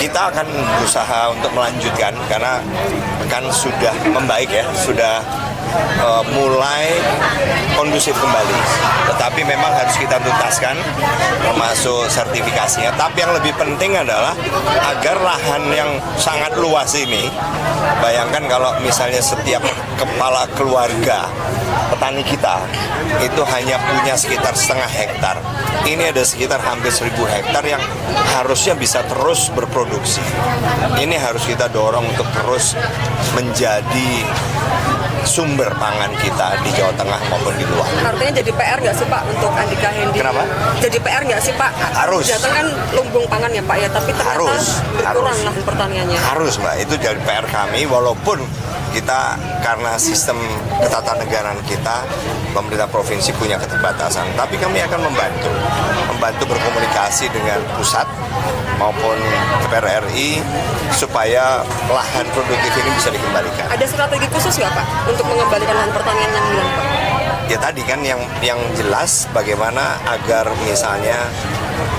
Kita akan berusaha untuk melanjutkan karena kan sudah membaik ya, sudah mulai kondusif kembali. Tetapi memang harus kita tuntaskan termasuk sertifikasinya. Tapi yang lebih penting adalah agar lahan yang sangat luas ini, bayangkan kalau misalnya setiap kepala keluarga petani kita itu hanya punya sekitar setengah hektar. Ini ada sekitar hampir 1.000 hektar yang harusnya bisa terus berproduksi. Ini harus kita dorong untuk terus menjadi sumber pangan kita di Jawa Tengah maupun di luar. Artinya jadi PR nggak sih Pak untuk Andika Hendy? Kenapa? Jadi PR nggak sih Pak? Harus. Jateng kan lumbung pangan ya Pak ya, tapi ternyata berkurang lahan pertaniannya. Harus Mbak, itu jadi PR kami walaupun kita karena sistem ketatanegaraan kita, pemerintah provinsi punya keterbatasan, tapi kami akan membantu berkomunikasi dengan pusat maupun DPR RI supaya lahan produktif ini bisa dikembalikan. Ada strategi khusus nggak Pak untuk mengembalikan lahan pertanian yang hilang Pak? Ya tadi kan yang jelas bagaimana agar misalnya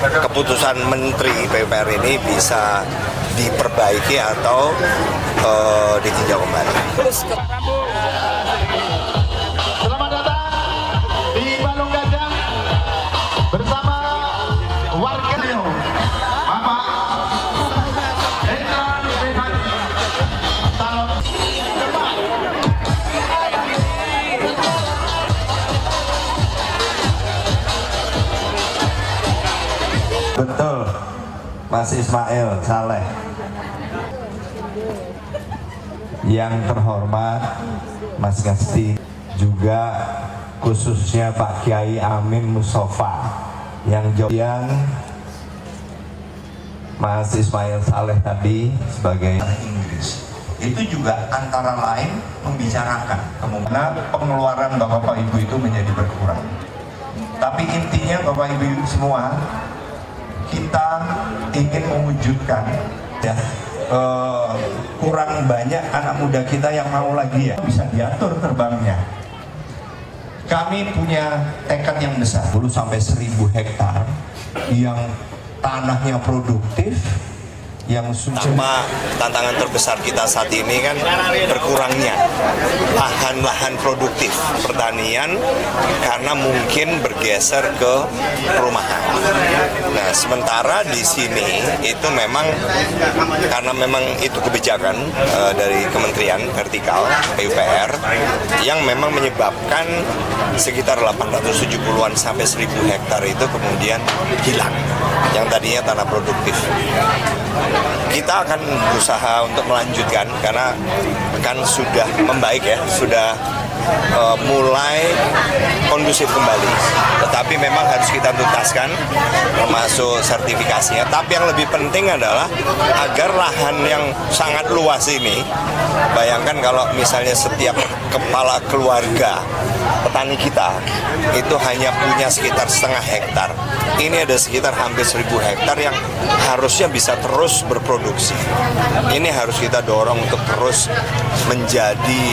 keputusan Menteri PUPR ini bisa diperbaiki atau ditinjau kembali. Terus Selamat datang di Balong Gajah bersama warga Riau. Bapak Hendra Pribadi. Betul, Mas Ismail Saleh. Yang terhormat Mas Gasti, juga khususnya Pak Kiai Amin Mustafa, yang Mas Ismail Saleh tadi sebagai Inggris. Itu juga antara lain membicarakan kemungkinan pengeluaran Bapak Ibu itu menjadi berkurang. Tapi intinya Bapak Ibu semua, kita ingin mewujudkan ya, kurang banyak anak muda kita yang mau lagi ya bisa diatur terbangnya. Kami punya tekad yang besar, 10 sampai 1.000 hektar yang tanahnya produktif, yang sama tantangan terbesar kita saat ini kan berkurangnya lahan-lahan produktif pertanian karena mungkin bergeser ke perumahan. Nah, sementara di sini itu memang karena memang itu kebijakan dari Kementerian Vertikal PUPR yang memang menyebabkan sekitar 870-an sampai 1.000 hektar itu kemudian hilang yang tadinya tanah produktif. Kita akan berusaha untuk melanjutkan karena kan sudah membaik ya, sudah mulai kondusif kembali. Tetapi memang harus kita tuntaskan termasuk sertifikasinya. Tapi yang lebih penting adalah agar lahan yang sangat luas ini, bayangkan kalau misalnya setiap kepala keluarga petani kita itu hanya punya sekitar setengah hektar. Ini ada sekitar hampir 1.000 hektar yang harusnya bisa terus berproduksi. Ini harus kita dorong untuk terus menjadi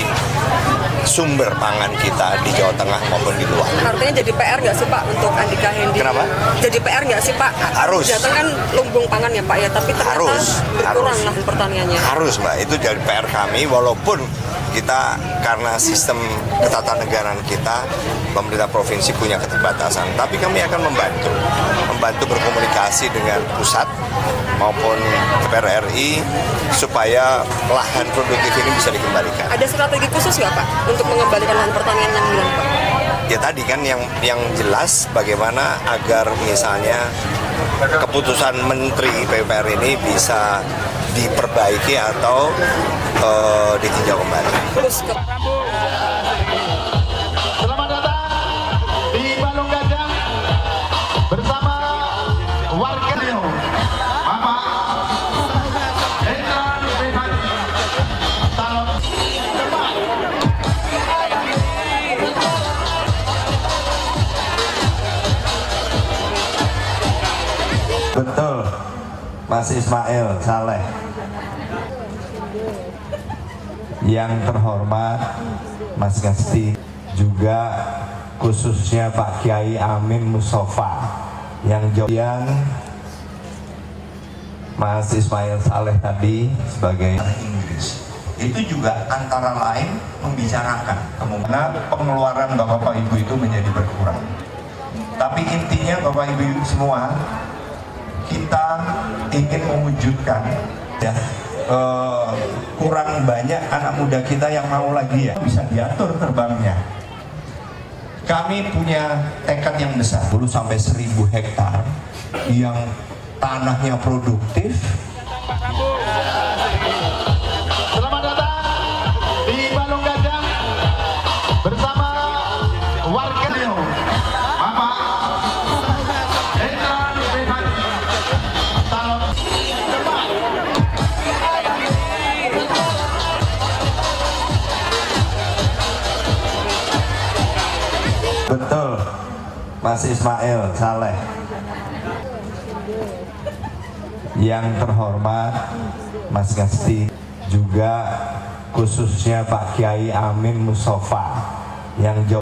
sumber pangan kita di Jawa Tengah maupun di luar. Artinya jadi PR nggak sih Pak untuk Andika Hendy? Kenapa? Jadi PR nggak sih Pak? Harus. Jateng kan lumbung pangan ya Pak ya, tapi ternyata berkurang lahan pertaniannya. Harus Mbak, itu jadi PR kami walaupun kita karena sistem ketatanegaraan kita, pemerintah provinsi punya keterbatasan, tapi kami akan membantu berkomunikasi dengan pusat maupun DPR RI supaya lahan produktif ini bisa dikembalikan. Ada strategi khusus nggak Pak untuk mengembalikan lahan pertanian yang hilang Pak? Ya tadi kan yang jelas bagaimana agar misalnya keputusan Menteri PUPR ini bisa diperbaiki atau ditinjau kembali. Terus Selamat datang di Balong Gajah bersama warga Riau. Bapak Hendra Pribadi. betul, Mas Ismail Saleh. Yang terhormat Mas Gasti, juga khususnya Pak Kiai Amin Mustafa, yang Mas Ismail Saleh tadi sebagai Inggris itu juga antara lain membicarakan kemungkinan pengeluaran bapak ibu itu menjadi berkurang. Tapi intinya bapak ibu semua, kita ingin mewujudkan ya, kurang banyak anak muda kita yang mau lagi ya bisa diatur terbangnya. Kami punya tekad yang besar 10 sampai 1000 hektar yang tanahnya produktif. Selamat datang di Balong Gajah bersama warga Riau. Bapak Hendra Pribadi Talon. Betul, Mas Ismail Saleh. Yang terhormat Mas Gasti, juga khususnya Pak Kiai Amin Mustafa, yang jauh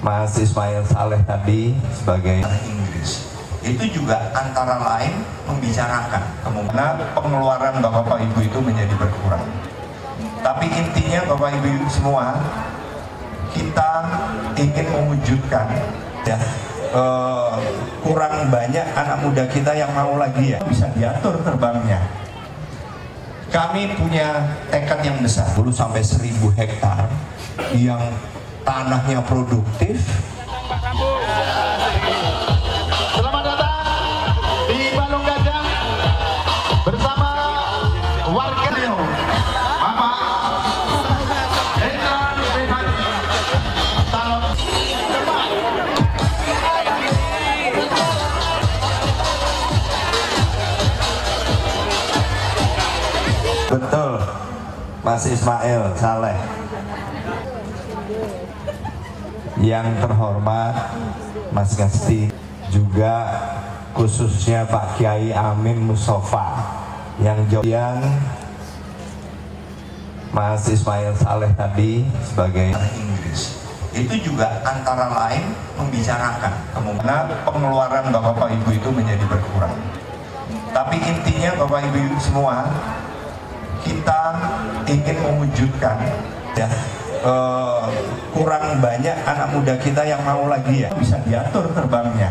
Mas Ismail Saleh tadi sebagai Inggris itu juga antara lain membicarakan kemungkinan pengeluaran bapak ibu itu menjadi berkurang. Tapi intinya bapak ibu semua, kita ingin mewujudkan ya, kurang banyak anak muda kita yang mau lagi ya bisa diatur terbangnya. Kami punya tekad yang besar 10 sampai 1000 hektar yang tanahnya produktif. Selamat datang di Balong Gajah bersama warga Riau. Bapak Hendra Pribadi Talon. Betul, Mas Ismail Saleh. Yang terhormat Mas Gasti, juga khususnya Pak Kiai Amin Mustafa, yang jauh Mas Ismail Saleh tadi sebagai Inggris itu juga antara lain membicarakan kemungkinan pengeluaran bapak ibu itu menjadi berkurang. Tapi intinya bapak ibu semua, kita ingin mewujudkan ya, kurang banyak anak muda kita yang mau lagi ya bisa diatur terbangnya.